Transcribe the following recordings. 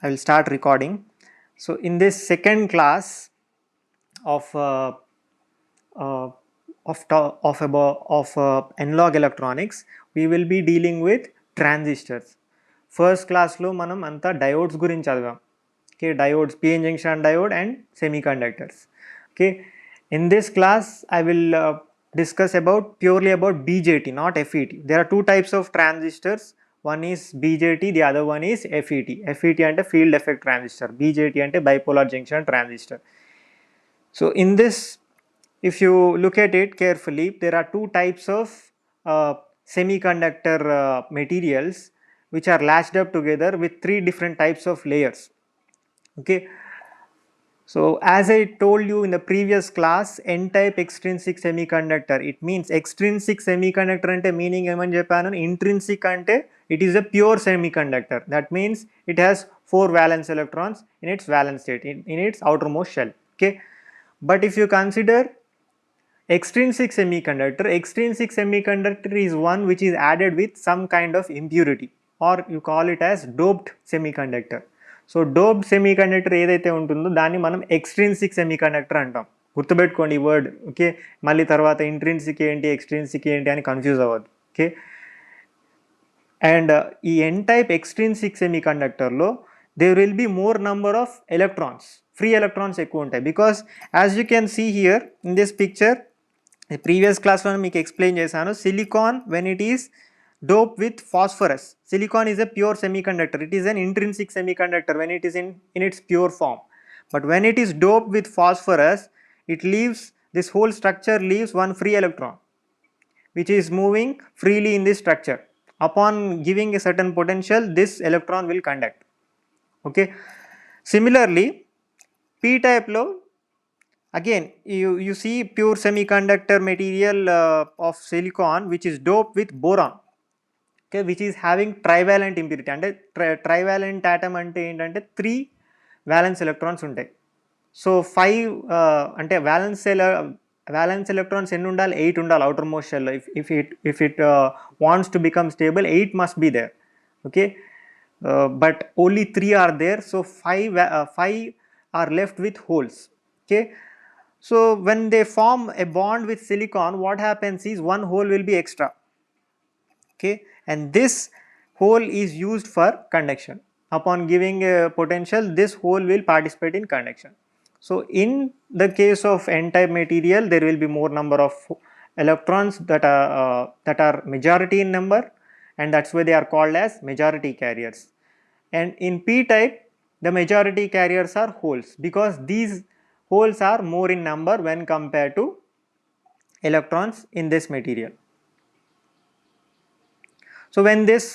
I will start recording. So, in this second class of uh, analog electronics, we will be dealing with transistors. First class లో మనం అంతా diodes గురించి చదివాం. Okay, diodes, PN junction diode and semiconductors. Okay, in this class I will discuss about purely about BJT, not FET. There are two types of transistors. One is BJT, the other one is FET. FET అంటే field effect transistor, BJT అంటే bipolar junction transistor. So in this, if you look at it carefully, there are two types of semiconductor materials which are latched up together with three different types of layers. Okay, so as I told you in the previous class, n-type extrinsic semiconductor, it means extrinsic semiconductor ante meaning emani cheppanu, intrinsic ante it is a pure semiconductor. That means it has 4 valence electrons in its valence state, in its outermost shell. Okay, but if you consider extrinsic semiconductor is one which is added with some kind of impurity, or you call it as doped semiconductor. So doped semiconductor ఏదైతే ఉంటుందో దాన్ని మనం extrinsic semiconductor అంటాం. గుర్తుపెట్టుకోండి ఈ word. Okay, మళ్ళీ తర్వాత intrinsic ఏంటి ఎక్స్ట్రిన్సిక్ ఏంటి అని కన్ఫ్యూజ్ అవ్వద్దు. ఓకే, అండ్ ఈ ఎన్ టైప్ ఎక్స్ట్రిన్సిక్ సెమీకండక్టర్లో there will be more number of electrons, free electrons ఎక్కువ ఉంటాయి. Because as you can see here in this picture, previous క్లాస్లో మీకు ఎక్స్ప్లెయిన్ చేశాను, silicon when it is doped with phosphorus. Silicon is a pure semiconductor. It is an intrinsic semiconductor when it is in its pure form. But when it is doped with phosphorus, it leaves, this whole structure leaves one free electron which is moving freely in this structure. Upon giving a certain potential, this electron will conduct. Okay. Similarly, p-type low, again you see pure semiconductor material of silicon which is doped with boron. Okay, which is having trivalent impurity. అంటే trivalent atom అంటే ఏంటంటే 3 violence electrons ఉంటాయి. So 5 అంటే violence electrons ఎన్ని ఉండాలి? 8 ఉండాలి outermost షెల్లో. If it wants to become stable 8 must be there. Okay, but only 3 are there. So 5 are left with holes. Okay, so when they form a bond with silicon, what happens is one hole will be extra. Okay, and this hole is used for conduction. Upon giving a potential, this hole will participate in conduction. So in the case of n-type material, there will be more number of electrons that are majority in number, and that's why they are called as majority carriers. And in p-type, the majority carriers are holes, because these holes are more in number when compared to electrons in this material. So when this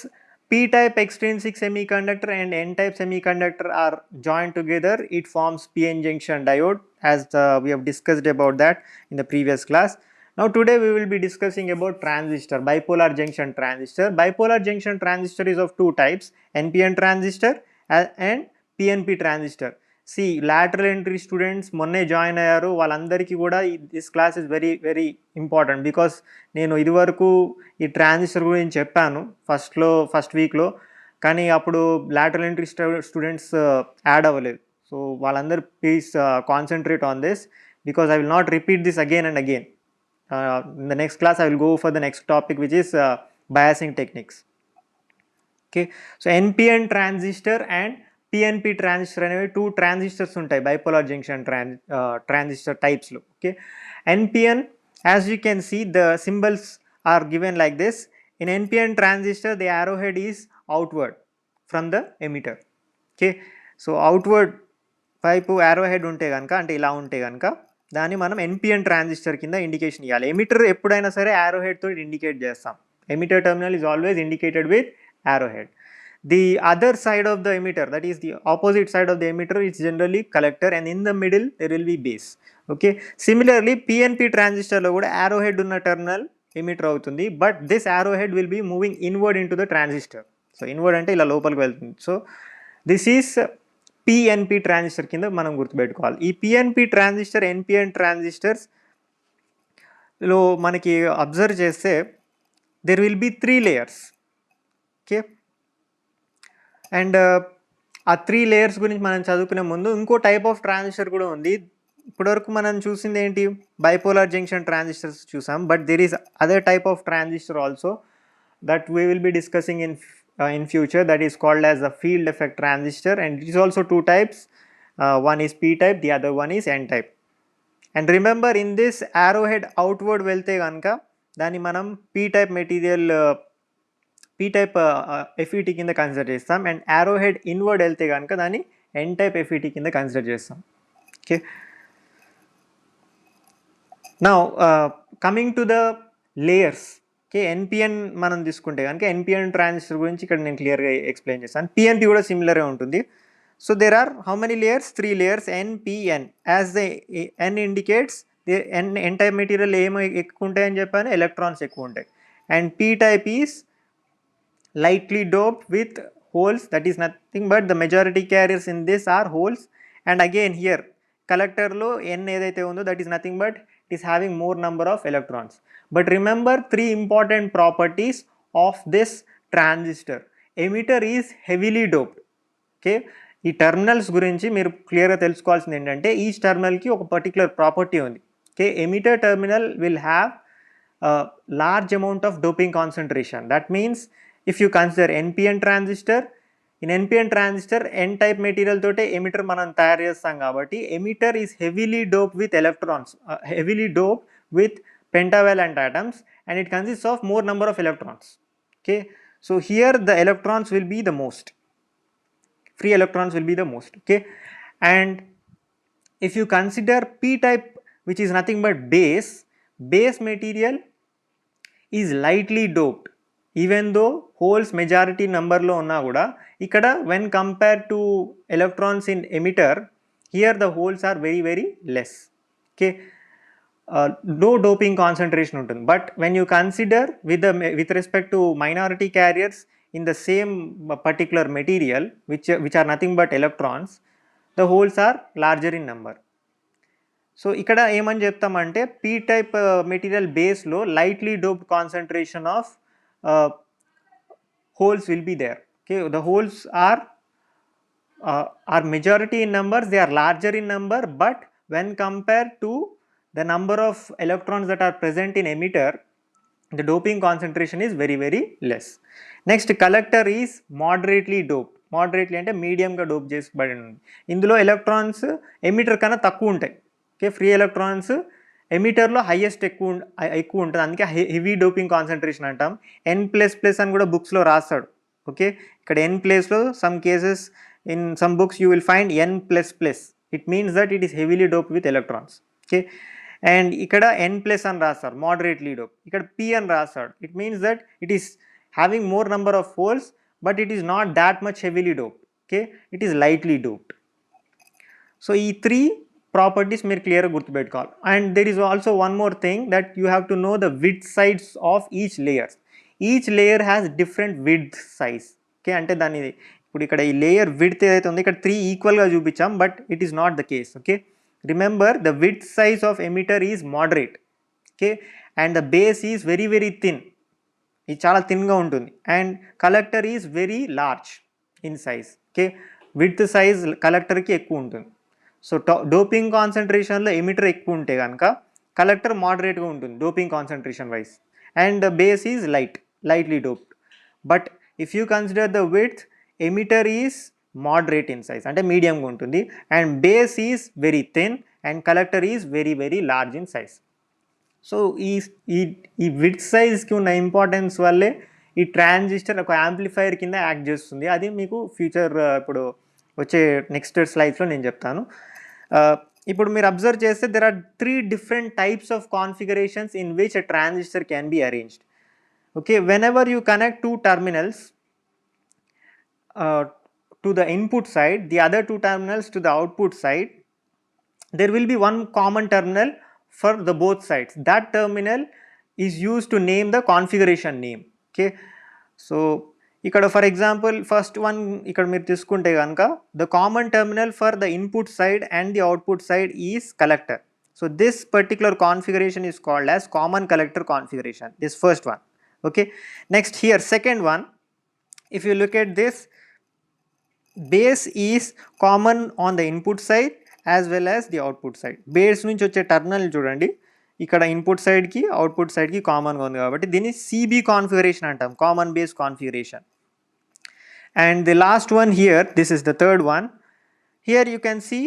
p-type extrinsic semiconductor and n-type semiconductor are joined together, it forms PN junction diode, as we have discussed about that in the previous class. Now today we will be discussing about transistor, bipolar junction transistor. Bipolar junction transistor is of two types, NPN transistor and PNP transistor. See lateral entry students మొన్నే join అయ్యారు, వాళ్ళందరికీ కూడా this class is very very important. Because నేను ఇదివరకు ఈ transistor గురించి చెప్పాను first వీక్లో, కానీ అప్పుడు లాటరల్ ఎంట్రీ స్టూడెంట్స్ యాడ్ అవ్వలేదు. సో వాళ్ళందరూ please concentrate on this, because I will not repeat this again and again. In the next class I will go for the next topic which is biasing techniques. Okay, so NPN transistor and PNP transistor అనేవి 2 transistors ఉంటాయి bipolar junction transistor టైప్స్లో. Okay, NPN, as you can see the symbols are given like this. In NPN transistor the arrow head is outward from the emitter. Okay, so outward వైపు arrow head ఉంటే కనుక, అంటే ఇలా ఉంటే కనుక దాన్ని మనం ఎన్పిఎన్ ట్రాన్సిస్టర్ కింద ఇండికేషన్ ఇవ్వాలి. ఎమిటర్ ఎప్పుడైనా సరే యారో హెడ్ తోటి ఇండికేట్ చేస్తాం. Emitter terminal is always indicated with arrow head. The other side of the emitter, that is the opposite side of the emitter, is generally collector, and in the middle there will be base. Okay, similarly PNP transistor lo kuda arrow head unna terminal emitter avutundi, but this arrow head will be moving inward into the transistor. So inward ante ila lopaliki veltundi. So this is PNP transistor kinda manam gurtu pettukovali. Ee PNP transistor NPN transistors lo manaki observe cheste there will be 3 layers. Okay, and ఆ 3 layers గురించి మనం చదువుకునే ముందు ఇంకో type of transistor కూడా ఉంది. ఇప్పటివరకు మనం చూసింది ఏంటి, బైపోలార్ జంక్షన్ ట్రాన్సిస్టర్స్ చూసాం. But there is other type of transistor also that we will be discussing in future, that is called as the field effect transistor, and it is also two types. One is p type, the other one is n type. And remember, in this arrowhead outward వెళ్తే కనుక దాన్ని మనం p type material p type FET కింద consider చేస్తాం, and arrowhead inward వెళ్తే కనుక దాన్ని n type FET కింద కన్సిడర్ చేస్తాం. Okay, now coming to the layers. Okay, NPN మనం తీసుకుంటే కనుక ఎన్పిఎన్ ట్రాన్సిస్టర్ గురించి ఇక్కడ నేను క్లియర్గా ఎక్స్ప్లెయిన్ చేస్తాను. పిఎన్పి కూడా సిమిలర్గా ఉంటుంది. So there are how many layers, 3 layers, NPN. As the N indicates, N type material ఏమో ఎక్కువ ఉంటాయని చెప్పాను, ఎలక్ట్రాన్స్ ఎక్కువ ఉంటాయి. And P type is lightly doped with holes, that is nothing but the majority carriers in this are holes. And again here collector lo n edaithe undo, that is nothing but it is having more number of electrons. But remember 3 important properties of this transistor. Emitter is heavily doped. Okay, ఈ terminals గురించి మీరు క్లియర్గా తెలుసుకోవాల్సింది ఏంటంటే each టర్మినల్కి ఒక particular property ఉంది. Okay, emitter terminal will have large amount of doping concentration. That means if you consider NPN transistor, in NPN transistor n type material తోటే emitter మనం తయారు చేస్తాం కాబట్టి emitter is heavily doped with electrons, heavily doped with pentavalent atoms, and it consists of more number of electrons. Okay, so here the electrons will be the most, free electrons will be the most. Okay, and if you consider p type, which is nothing but base material is lightly doped. Even though holes majority number lo uన్నా కూడా ఇక్కడ when compared to electrons in emitter, here the holes are very very less. Okay, low doping concentration ఉంటుంది. But when you consider with respect to minority carriers in the same particular material which are nothing but electrons, the holes are larger in number. So ఇక్కడ ఏమని చెప్తామంటే P type material బేస్లో lightly doped concentration of holes will be there. Okay, the holes are majority in numbers, they are larger in number, but when compared to the number of electrons that are present in emitter, the doping concentration is very very less. Next, collector is moderately doped. Moderately అంటే మీడియంగా dope చేసి ఇందులో electrons emitter కన్నా తక్కువ ఉంటాయి. Okay, free electrons ఎమిటర్లో highest ఎక్కువ ఉంటుంది, అందుకే హెవీ డోపింగ్ కాన్సన్ట్రేషన్ అంటాం. ఎన్ ప్లస్ ప్లస్ అని కూడా బుక్స్లో రాస్తాడు. ఓకే, ఇక్కడ ఎన్ ప్లేస్లో some cases in some books you will find N plus plus, it means that it is heavily dope with electrons. Okay, and ఇక్కడ ఎన్ ప్లస్ అని రాస్తారు మోడరేట్లీ డోప్, ఇక్కడ పి అని రాస్తాడు, it means that it is having more number of holes but it is not that much heavily dope. Okay, it is lightly doped. So ఈ 3 properties మీరు క్లియర్గా గుర్తుపెట్టుకోవాలి. And there is also one more thing that you have to know the width sides of each layer. Each layer has different width size. Okay, అంటే దాని ఇప్పుడు ఇక్కడ ఈ layer width ఏదైతే ఉందో ఇక్కడ 3 ఈక్వల్గా చూపించాం, but it is not the case. Okay, remember the width size of emitter is moderate. Okay, and the base is very very thin, ఇది చాలా థిన్గా ఉంటుంది. And collector is very large in size. Okay, width size కలెక్టర్కి ఎక్కువ ఉంటుంది. So doping కాన్సన్ట్రేషన్లో emitter ఎక్కువ ఉంటే కనుక collector మోడరేట్గా ఉంటుంది doping concentration wise, and base is lightly doped. But if you consider the width, emitter is moderate in size అంటే మీడియంగా ఉంటుంది, and base is very thin, and collector is very very large in size. So ఈ width సైజ్కి ఉన్న importance వల్లే ఈ transistor ఒక amplifier కింద act చేస్తుంది. అది మీకు ఫ్యూచర్ ఇప్పుడు వచ్చే నెక్స్ట్ స్లైడ్స్లో నేను చెప్తాను. ఇప్పుడు మీరు అబ్జర్వ్ చేస్తే there are 3 different types of configurations in which a transistor can be arranged. Okay, whenever you connect 2 terminals to the input side, the other 2 terminals to the output side, there will be one common terminal for the both sides. That terminal is used to name the configuration name. Okay, so ఇక్కడ for example first one ఇక్కడ మీరు తీసుకుంటే కనుక the common terminal for the input side and the output side is collector. So this particular configuration is called as common collector configuration, this first one. Okay, next here second one, if you look at this, base is common on the input side as well as the output side. Base నుంచి వచ్చే terminal చూడండి, ఇక్కడ input సైడ్కి output సైడ్కి కామన్గా ఉంది కాబట్టి దీన్ని సిబి కాన్ఫిగరేషన్ అంటాం, common base configuration. And the last one here, this is the third one. Here you can see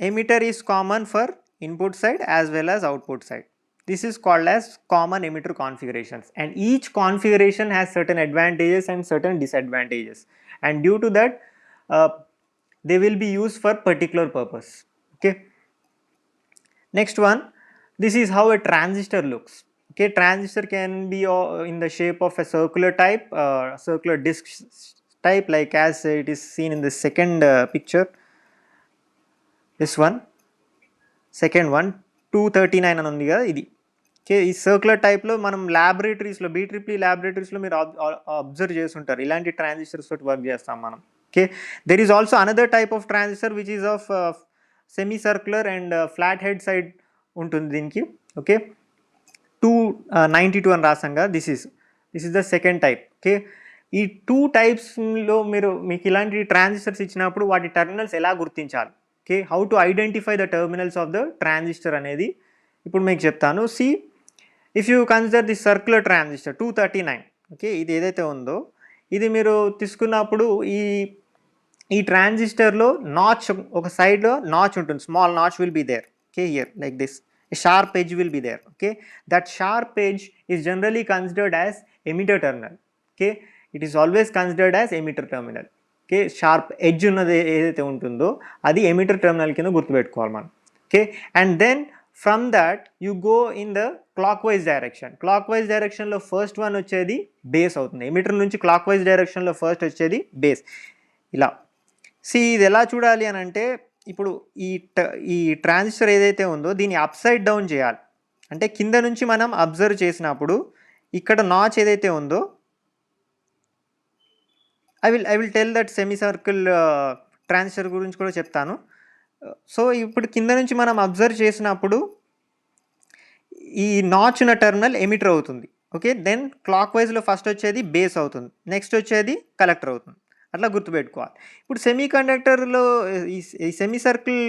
emitter is common for input side as well as output side. This is called as common emitter configurations, and each configuration has certain advantages and certain disadvantages, and due to that they will be used for particular purpose. Okay, next one, this is how a transistor looks. Okay, transistor can be in the shape of a circular type, circular disc type, like as it is seen in the second picture. This one, second one 239 అని ఉంది కదా ఇది. Okay, ఈ circular టైప్లో మనం ల్యాబొరేటరీస్లో BEEE ల్యాబొరేటరీస్లో మీరు observe చేస్తుంటారు, ఇలాంటి ట్రాన్సిస్టర్స్ తోటి వర్క్ చేస్తాం మనం. Okay, there is also another type of transistor which is of semi circular and flat head side ఉంటుంది దీనికి. ఓకే, 292 అని రాసాంగా, this is the second type. Okay, ఈ 2 టైప్స్లో మీకు ఇలాంటి ట్రాన్సిస్టర్స్ ఇచ్చినప్పుడు వాటి టెర్మినల్స్ ఎలా గుర్తించాలి, okay, how to identify the terminals of the transistor అనేది ఇప్పుడు మీకు చెప్తాను. See, if you consider the circular transistor 239, okay, ఇది ఏదైతే ఉందో ఇది మీరు తీసుకున్నప్పుడు ఈ ట్రాన్సిస్టర్లో నాచ్, ఒక సైడ్లో నాచ్ ఉంటుంది, small notch will be there. Okay, here like this a sharp edge will be there. Okay, that sharp edge is generally considered as emitter terminal. Okay, it is always considered as emitter terminal. Okay, sharp edge ఉన్నది ఏదైతే ఉంటుందో అది emitter terminal కింద గుర్తుపెట్టుకోవాలి మనం. Okay, and then from that you go in the clockwise direction. Clockwise డైరెక్షన్లో first one వచ్చేది base అవుతుంది. ఎమిటర్ నుంచి క్లాక్ వైజ్ డైరెక్షన్లో ఫస్ట్ వచ్చేది బేస్. ఇలా ఇది ఎలా చూడాలి అని అంటే, ఇప్పుడు ఈ ట్రాన్సిస్టర్ ఏదైతే ఉందో దీన్ని అప్ సైడ్ డౌన్ చేయాలి. అంటే కింద నుంచి మనం అబ్జర్వ్ చేసినప్పుడు ఇక్కడ నాచ్ ఏదైతే ఉందో, I will tell that semi circle transistor గురించి కూడా చెప్తాను. సో ఇప్పుడు కింద నుంచి మనం అబ్జర్వ్ చేసినప్పుడు ఈ నాచ్ ఉన్న టెర్మినల్ ఎమిటర్ అవుతుంది. ఓకే, దెన్ క్లాక్ వైజ్లో ఫస్ట్ వచ్చేది బేస్ అవుతుంది, నెక్స్ట్ వచ్చేది కలెక్టర్ అవుతుంది. అట్లా గుర్తుపెట్టుకోవాలి. ఇప్పుడు సెమీ కండక్టర్లో ఈ సెమీ సర్కిల్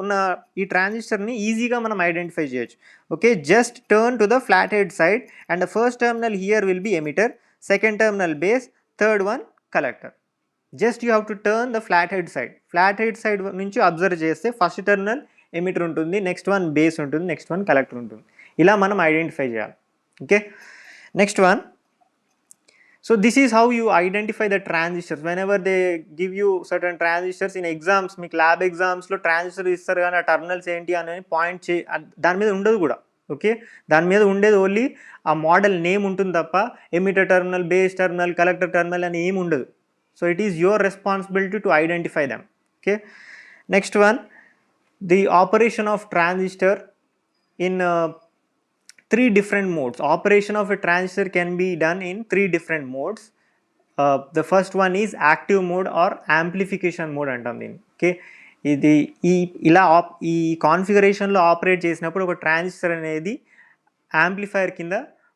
ఉన్న ఈ ట్రాన్సిస్టర్ని ఈజీగా మనం ఐడెంటిఫై చేయొచ్చు. Okay, just turn to the flat head side and the first terminal here will be emitter, second terminal base, third one collector. Just you have to turn the flat head side నుంచి observe చేస్తే first terminal emitter ఉంటుంది, next one base ఉంటుంది, next one collector ఉంటుంది. ఇలా మనం identify చేయాలి. Okay, next one. So this is how you identify the transistors. Whenever they give you certain transistors in exams, మీకు lab ఎగ్జామ్స్లో transistor ఇస్తారు కానీ ఆ టర్మినల్స్ ఏంటి అనేది పాయింట్ దాని మీద ఉండదు కూడా. ఓకే, దాని మీద ఉండేది ఓన్లీ ఆ మోడల్ నేమ్ ఉంటుంది తప్ప emitter terminal, base terminal, collector terminal అని ఏమి ఉండదు. So it is your responsibility to identify them. Okay, next one, the operation of transistor in 3 different modes. Operation of a transistor can be done in 3 different modes. The first one is active mode or amplification mode అంటాం దీన్ని. Okay, ఇది ఈ కాన్ఫిగరేషన్లో operate చేసినప్పుడు ఒక transistor అనేది amplifier కింద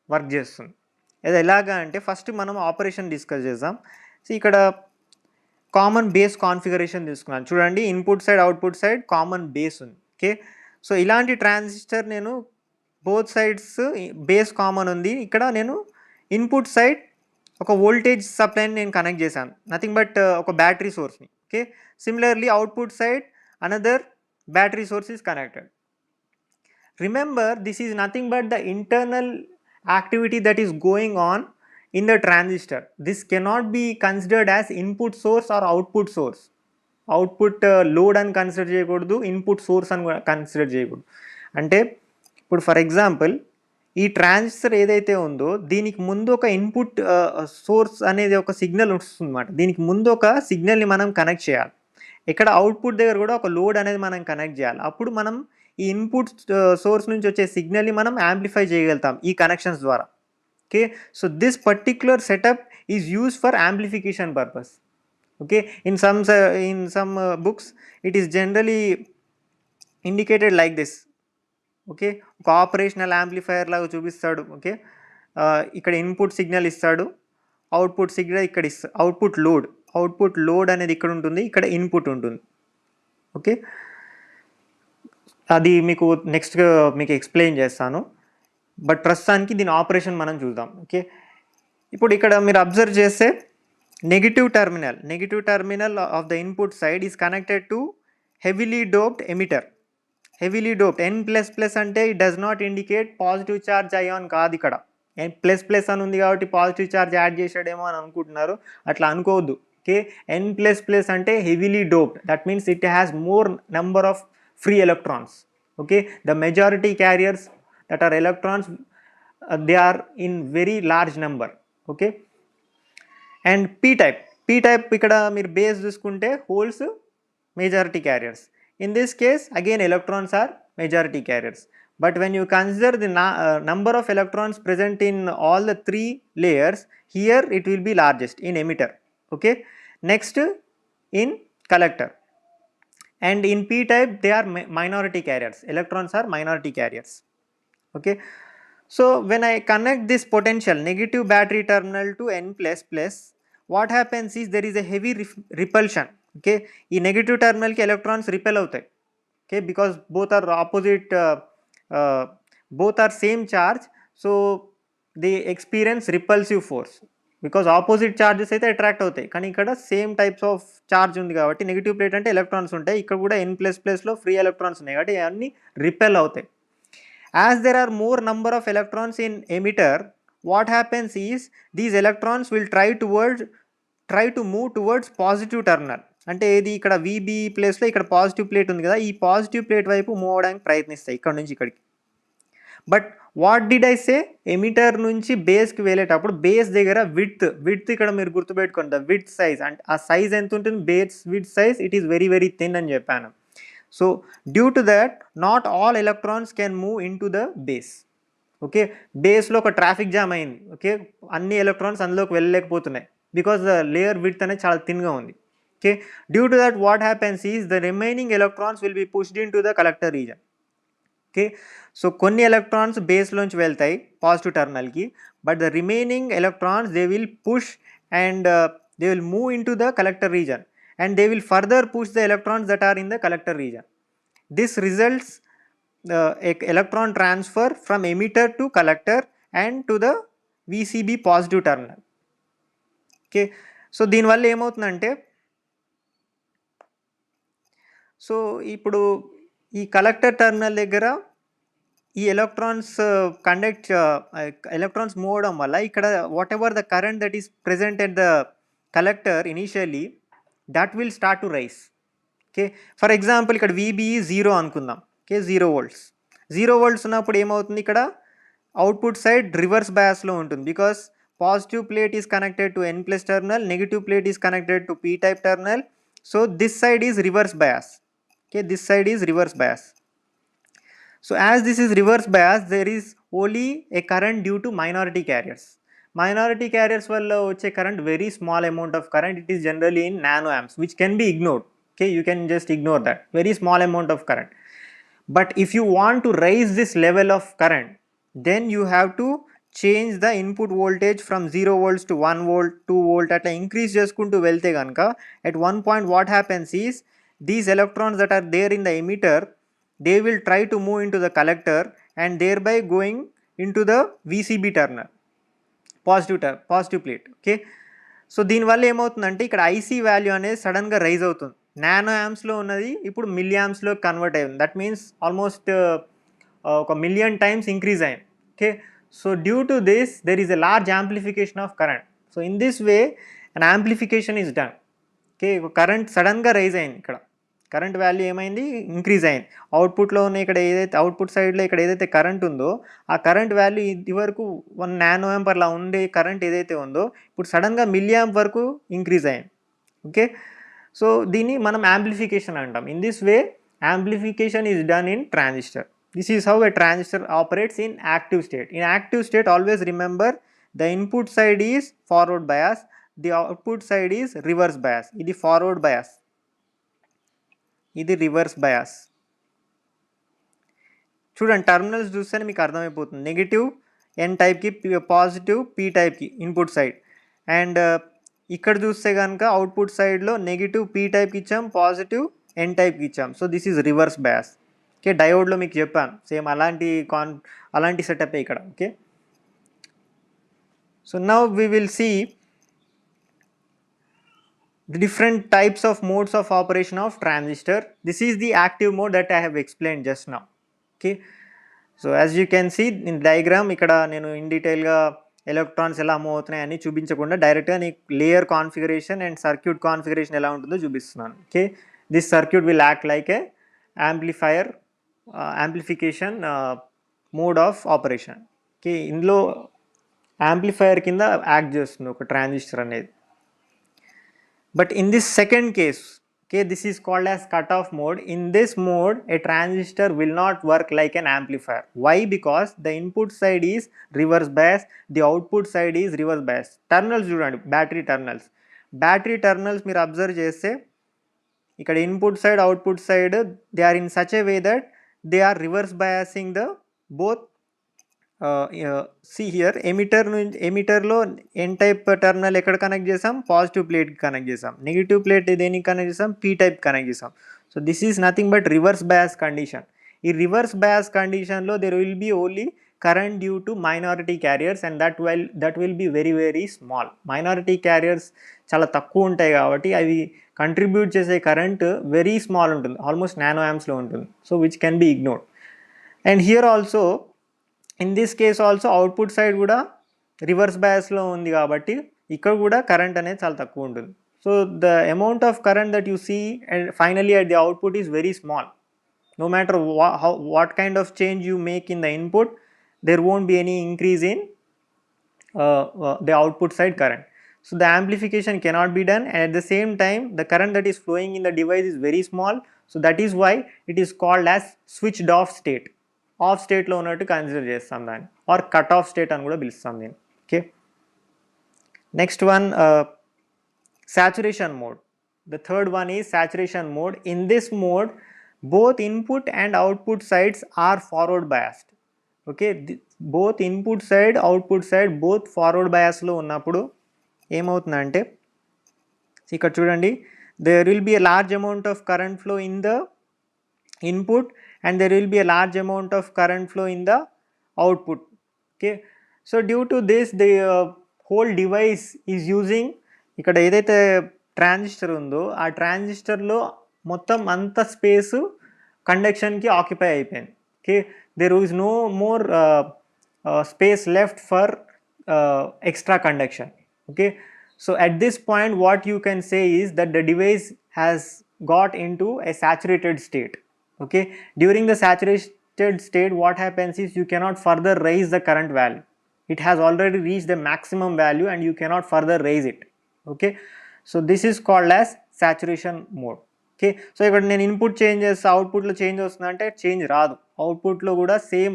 work చేస్తుంది. అది ఎలాగా అంటే ఫస్ట్ మనం ఆపరేషన్ డిస్కస్ చేద్దాం. సో ఇక్కడ కామన్ బేస్ కాన్ఫిగరేషన్ తీసుకున్నాను చూడండి, input side output side common base ఉంది. ఓకే, సో ఇలాంటి ట్రాన్సిస్టర్ నేను బోత్ సైడ్స్ బేస్ కామన్ ఉంది. ఇక్కడ నేను ఇన్పుట్ సైడ్ ఒక వోల్టేజ్ సప్లైని నేను కనెక్ట్ చేశాను, నథింగ్ బట్ ఒక బ్యాటరీ సోర్స్ని. Okay, similarly output side another battery source is connected. Remember, this is nothing but the internal activity that is going on in the transistor. This cannot be considered as input source or output source. Output load అని consider చేయకూడదు, input source అని consider చేయకూడదు. అంటే ఇప్పుడు for example ఈ transistor ఏదైతే ఉందో దీనికి ముందు ఒక ఇన్పుట్ సోర్స్ అనేది ఒక సిగ్నల్ వస్తుంది అన్నమాట. దీనికి ముందు ఒక సిగ్నల్ని మనం కనెక్ట్ చేయాలి. ఇక్కడ అవుట్పుట్ దగ్గర కూడా ఒక లోడ్ అనేది మనం కనెక్ట్ చేయాలి. అప్పుడు మనం ఈ ఇన్పుట్ సోర్స్ నుంచి వచ్చే సిగ్నల్ని మనం యాంప్లిఫై చేయగలుగుతాం ఈ కనెక్షన్స్ ద్వారా. Okay, so this particular setup is used for amplification purpose. Okay, in some books it is generally indicated like this. Okay, ఒక ఆపరేషనల్ యాంప్లిఫైయర్ లాగా చూపిస్తాడు. ఓకే, ఇక్కడ ఇన్పుట్ సిగ్నల్ ఇస్తాడు, అవుట్పుట్ సిగ్నల్ ఇక్కడ ఇస్తాడు, అవుట్పుట్ లోడ్ అవుట్పుట్ లోడ్ అనేది ఇక్కడ ఉంటుంది, ఇక్కడ ఇన్పుట్ ఉంటుంది. ఓకే, అది మీకు నెక్స్ట్ మీకు ఎక్స్ప్లెయిన్ చేస్తాను. బట్ ప్రస్తుతానికి దీని ఆపరేషన్ మనం చూద్దాం. ఓకే, ఇప్పుడు ఇక్కడ మీరు అబ్జర్వ్ చేస్తే negative terminal of the input side is connected to heavily doped emitter. Heavily doped N++ అంటే it does not indicate positive charge ion కాదు. ఇక్కడ N++ అని ఉంది కాబట్టి పాజిటివ్ ఛార్జ్ యాడ్ చేసాడేమో అని అనుకుంటున్నారు, అట్లా అనుకోవద్దు. ఓకే, N++ అంటే heavily doped, that means it has more number of free electrons. Okay, the majority carriers that are electrons, they are in very large number. Okay, and p type ikkada meer base chuskunte holes majority carriers. In this case again electrons are majority carriers, but when you consider the number of electrons present in all the 3 layers, here it will be largest in emitter. Okay, next in collector, and in p type they are minority carriers, electrons are minority carriers. Okay, so when I connect this potential negative battery terminal to N++, what happens is there is a heavy repulsion. Okay, ఈ negative terminal కి electrons repel అవుతాయి. Okay, because both are opposite, both are same charge, so they experience repulsive force. Because opposite charges అయితే attract అవుతాయి, కానీ ఇక్కడ same types of charge ఉంది కాబట్టి negative plate అంటే ఎలక్ట్రాన్స్ ఉంటాయి, ఇక్కడ కూడా N++లో ఫ్రీ ఎలక్ట్రాన్స్ ఉన్నాయి కాబట్టి అన్నీ రిపెల్ అవుతాయి. As there are more number of electrons in emitter, what happens is these electrons will try to move towards positive terminal. అంటే ఇది ఇక్కడ VB ప్లేస్లో ఇక్కడ పాజిటివ్ ప్లేట్ ఉంది కదా, ఈ పాజిటివ్ ప్లేట్ వైపు మూవ్ అవడానికి ప్రయత్నిస్తాయి ఇక్కడ నుంచి ఇక్కడికి. But what did I say, emitter నుంచి బేస్కి వెళ్ళేటప్పుడు బేస్ దగ్గర విడ్త్ ఇక్కడ మీరు గుర్తుపెట్టుకోండి, ద విడ్త్ సైజ్, అంటే ఆ సైజ్ ఎంత ఉంటుంది, base width size it is very very thin అని చెప్పాను. So due to that not all electrons can move into the base. Okay, బేస్లో ఒక ట్రాఫిక్ జామ్ అయింది. ఓకే, అన్ని ఎలక్ట్రాన్స్ అందులోకి వెళ్ళలేకపోతున్నాయి బికాస్ ద లేయర్ విడ్త్ అనేది చాలా థిన్గా ఉంది. Okay, due to that what happens is the remaining electrons will be pushed into the collector region. Okay, so కొన్ని ఎలక్ట్రాన్స్ బేస్లోంచి వెళ్తాయి పాజిటివ్ టర్మినల్కి, but the remaining electrons they will push and they will move into the collector region and they will further push the electrons that are in the collector region. This results electron transfer from emitter to collector and to the VCB positive terminal. Okay, so దీని వల్ల ఏమవుతుందంటే, so ఇప్పుడు ఈ collector terminal దగ్గర ఈ electrons electrons move అవడం వల్ల ఇక్కడ what ever the current that is present at the collector initially, that will start to rise. Okay, for example ఇక్కడ VB 0 అనుకుందాం. ఓకే, 0 volts ఉన్నప్పుడు ఏమవుతుంది, ఇక్కడ అవుట్పుట్ సైడ్ రివర్స్ బయాస్లో ఉంటుంది because positive plate is connected to N+ terminal, negative plate is connected to P type terminal, so this side is reverse bias. Okay, this side is reverse bias. So as this is reverse bias there is only a current due to minority carriers. Minority carriers వల్ల వచ్చే current very small amount of current, it is generally in nano amps which can be ignored. Okay, you can just ignore that, very small amount of current. But if you want to raise this level of current, then you have to change the input voltage from 0 volts to 1 volt 2 volt అట్లా increase చేసుకుంటూ వెళ్తే కనుక at one point what happens is these electrons that are there in the emitter, they will try to move into the collector and thereby going into the VCB terminal, positive plate. Okay, so దీనివల్ల ఏమవుతుందంటే ఇక్కడ IC value అనేది సడన్గా rise అవుతుంది. Nano యాంప్స్లో ఉన్నది ఇప్పుడు milli యాంప్స్లో కన్వర్ట్ అయింది, that means almost 1,000,000 times increase అయింది. Okay, so due to this there is a large amplification of current. So in this way an amplification is done. Okay, current సడన్గా rise అయింది, ఇక్కడ current value ఏమైంది, increase అయింది. అవుట్పుట్లో ఉన్న ఇక్కడ ఏదైతే అవుట్పుట్ సైడ్లో ఇక్కడ ఏదైతే కరెంట్ ఉందో ఆ కరెంట్ వాల్యూ ఇది వరకు 1 నానో యాంప్ అలా ఉండే కరెంట్ ఏదైతే ఉందో ఇప్పుడు సడన్గా మిల్లీ యాంప్ వరకు ఇంక్రీజ్ అయింది. ఓకే, సో దీన్ని మనం యాంప్లిఫికేషన్ అంటాం. In this way amplification is done in transistor. This is how a transistor operates in active state. In active state always remember the input side is forward bias, the output side is reverse bias. ఇది forward bias, ఇది reverse bias. చూడండి terminals చూస్తేనే మీకు అర్థమైపోతుంది. Negative N టైప్కి, positive P టైప్కి input side, and ఇక్కడ చూస్తే కనుక అవుట్పుట్ సైడ్లో నెగిటివ్ పీ టైప్కి ఇచ్చాం, పాజిటివ్ ఎన్ టైప్కి ఇచ్చాం. So this is reverse bias. Okay, డయోడ్లో మీకు చెప్పాను సేమ్ అలాంటి సెటప్ ఇక్కడ. Okay, so now we will see the different types of modes of operation of transistor. This is the active mode that I have explained just now. Okay, so as you can see in diagram, ikkada nenu in detail ga electrons ela move avutunayi ani chubinchakunda direct ga nee layer configuration and circuit configuration ela untundo chupistunanu. Okay, this circuit will act like a amplifier, amplification mode of operation. Okay, indulo amplifier kinda act chestundi oka transistor anedi. But in this second case, okay, this is called as cutoff mode. In this mode, a transistor will not work like an amplifier. Why? Because the input side is reverse bias, the output side is reverse bias. Terminals చూడండి, battery terminals. Battery terminals మీరు observe చేస్తే ఇక్కడ input side output side they are in such a way that they are reverse biasing the both. See here ఎమిటర్లో N type terminal ఎక్కడ connect చేసాం, positive ప్లేట్కి connect చేసాం. Negative plate దేనికి connect చేసాం, పీ టైప్ కనెక్ట్ చేసాం. So this is nothing but reverse bias condition. ఈ reverse bias కండిషన్లో there will be only current due to minority carriers and that will be very very small. Minority carriers చాలా తక్కువ ఉంటాయి కాబట్టి అవి contribute చేసే current very small ఉంటుంది, almost nano యాంప్స్లో ఉంటుంది. So which can be ignored. And here also in this case also output side కూడా రివర్స్ బయాస్లో ఉంది కాబట్టి ఇక్కడ కూడా కరెంట్ అనేది చాలా తక్కువ ఉంటుంది. So the amount of current that you see and finally at the output is very small. No matter what kind of change you make in the input, there won't be any increase in the output side current. So the amplification cannot be done, and at the same time the current that is flowing in the device is very small. So that is why it is called as switched off state. Off state lo unnattu consider chestam dani, or cut off state ani kuda pilustam deni. Okay, next one, saturation mode. The third one is saturation mode. In this mode both input and output sides are forward biased. Okay, both input side output side both forward bias లో ఉన్నప్పుడు ఏమవుతుందంటే ఇక్కడ చూడండి, there will be a large amount of current flow in the input and there will be a large amount of current flow in the output. Okay, so due to this the whole device is using, ఇక్కడ ఏదైతే transistor ఉందో ఆ ట్రాన్సిస్టర్లో మొత్తం అంత space కండక్షన్కి occupy అయిపోయింది. Okay, there is no more space left for extra conduction. Okay, so at this point what you can say is that the device has got in to a saturated state. Okay, during the saturated state what happens is you cannot further raise the current value. It has already reach the maximum value and you cannot further raise it. Okay, so this is called as saturation mode. Okay, so ఇక్కడ నేను input change చేస్తే అవుట్పుట్లో change వస్తుంది అంటే change రాదు. అవుట్పుట్లో కూడా same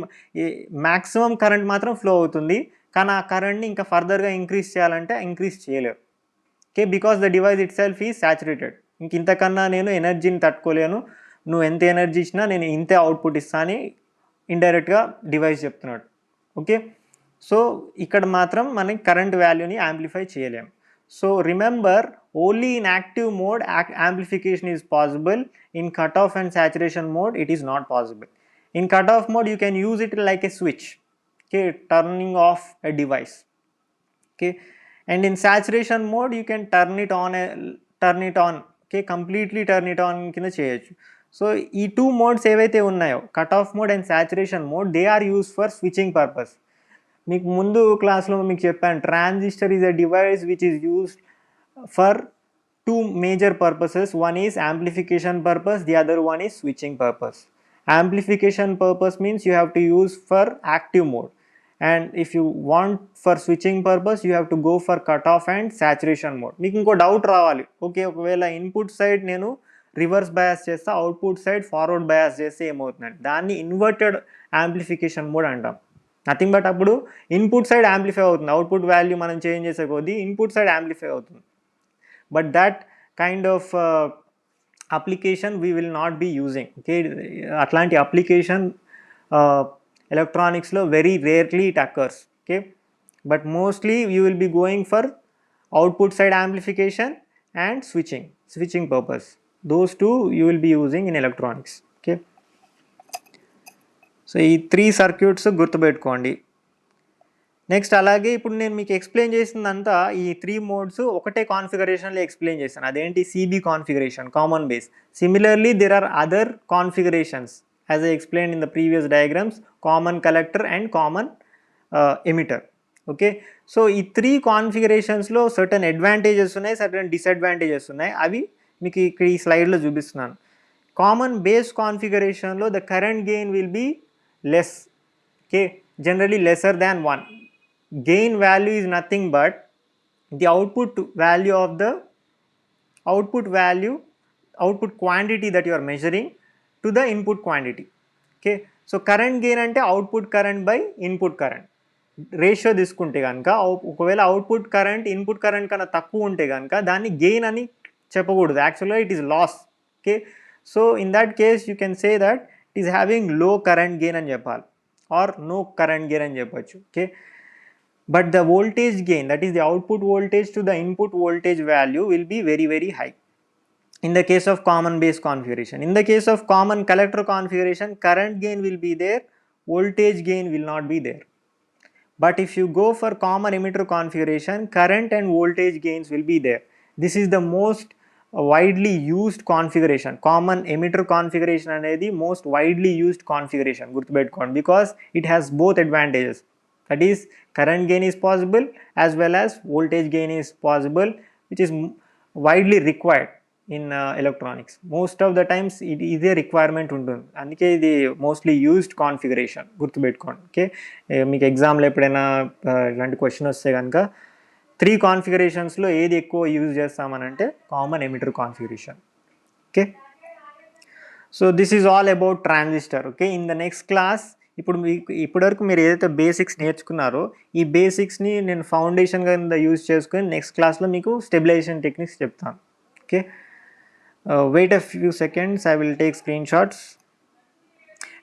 maximum current మాత్రం ఫ్లో అవుతుంది, కానీ ఆ కరెంట్ని ఇంకా ఫర్దర్గా ఇంక్రీజ్ చేయాలంటే ఇంక్రీజ్ చేయలేరు. Okay, because the device it self is saturated. ఇంతకన్నా నేను ఎనర్జీని తట్టుకోలేను, నువ్వు ఎంత ఎనర్జీ ఇచ్చినా నేను ఇంతే అవుట్పుట్ ఇస్తా అని ఇండైరెక్ట్గా డివైస్ చెప్తున్నాడు. ఓకే, సో ఇక్కడ మాత్రం మనకి కరెంట్ వాల్యూని యాంప్లిఫై చేయలేము. So remember, only in active mode amplification is possible. In cutoff and saturation mode it is not possible. In cutoff mode you can use it like a switch, okay, turning off a device. Okay, and in saturation mode you can turn it on, okay, completely turn it on కింద చేయొచ్చు. So ఈ two modes ఏవైతే ఉన్నాయో cutoff mode and saturation mode, they are used for switching purpose. మీకు ముందు క్లాస్లో మీకు చెప్పాను, transistor is a device which is used for two major purposes. One is amplification purpose, the other one is switching purpose. Amplification purpose means you have to use for active mode, and if you want for switching purpose you have to go for cut off and saturation mode. మీకు ఇంకో doubt రావాలి, okay ఒకవేళ input side నేను reverse bias చేస్తా, output side forward bias చేస్తే ఏమవుతుందంటే దాన్ని inverted amplification mode అంటాం. నథింగ్ బట్ అప్పుడు ఇన్పుట్ సైడ్ యాంప్లిఫై అవుతుంది, అవుట్పుట్ వాల్యూ మనం చేంజ్ చేసే కొద్దీ ఇన్పుట్ సైడ్ యాంప్లిఫై అవుతుంది. But that kind of application we will not be using. Okay, అట్లాంటి అప్లికేషన్ ఎలక్ట్రానిక్స్లో very rarely it occurs. Okay, but mostly you will be going for output side amplification and switching purpose. Those two you will be using in electronics. Okay, so ఈ 3 circuits గుర్తుపెట్టుకోండి. Next అలాగే ఇప్పుడు నేను మీకు explain చేసిందంతా ఈ 3 modes ఒకటే కాన్ఫిగరేషన్లో explain చేశాను. అదేంటి CB configuration, common base. Similarly there are other configurations as I explain in the previous diagrams, common collector and common emitter. Okay, so ఈ 3 కాన్ఫిగరేషన్స్లో సర్టన్ అడ్వాంటేజెస్ ఉన్నాయి, సర్టన్ డిసడ్వాంటేజెస్ ఉన్నాయి. అవి మీకు ఇక్కడ ఈ స్లైడ్లో చూపిస్తున్నాను. కామన్ బేస్ కాన్ఫిగరేషన్లో the current gain will be less. Okay, generally lesser than 1. Gain value is nothing but the output quantity that you are measuring to the input quantity. Okay, so current gain ante output current by input current ratio తీసుకుంటే కనుక ఒకవేళ output current input current కన్నా తక్కువ ఉంటే కనుక దాన్ని gain అని చెప్పకూడదు, యాక్చువల్గా it is loss. Okay, so in that case you can say that it is having low current gain అని చెప్పాలి, or no current gain అని చెప్పొచ్చు. Okay, but the voltage gain, that is the output voltage to the input voltage value will be very very high in the case of common base configuration. In the case of common collector configuration, current gain will be there, voltage gain will not be there. But if you go for common emitter configuration, current and voltage gains will be there. This is the most widely used configuration. Common emitter configuration అనేది most widely used configuration, గుర్తుపెట్టుకోండి, because it has both advantages. That is, current gain is possible as well as voltage gain is possible, which is widely required in electronics. Most of the times ఇదే requirement ఉంటుంది, అందుకే ఇది mostly used configuration, గుర్తుపెట్టుకోండి. Okay, మీకు ఎగ్జామ్లో ఎప్పుడైనా ఇలాంటి question వస్తే కనుక 3 కాన్ఫిగరేషన్స్లో ఏది ఎక్కువ యూజ్ చేస్తామనంటే common emitter configuration. Okay, so this is all about transistor. Okay, in the next class ఇప్పుడు మీకు ఇప్పటివరకు మీరు ఏదైతే బేసిక్స్ నేర్చుకున్నారో ఈ బేసిక్స్ని నేను ఫౌండేషన్ కింద యూజ్ చేసుకొని నెక్స్ట్ క్లాస్లో మీకు స్టెబిలైజేషన్ టెక్నిక్స్ చెప్తాను. Okay, wait a few seconds, I will take screenshots.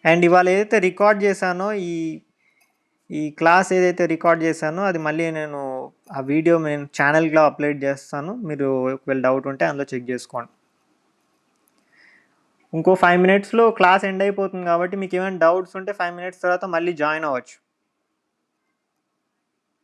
And ఇవాళ ఏదైతే రికార్డ్ చేశానో ఈ క్లాస్ ఏదైతే రికార్డ్ చేశానో అది మళ్ళీ నేను ఆ వీడియో నేను ఛానల్లో అప్లోడ్ చేస్తాను. మీరు ఒకవేళ డౌట్ ఉంటే అందులో చెక్ చేసుకోండి. ఇంకో 5 minutesలో క్లాస్ ఎండ్ అయిపోతుంది కాబట్టి మీకు ఏమైనా డౌట్స్ ఉంటే 5 minutes తర్వాత మళ్ళీ జాయిన్ అవ్వచ్చు.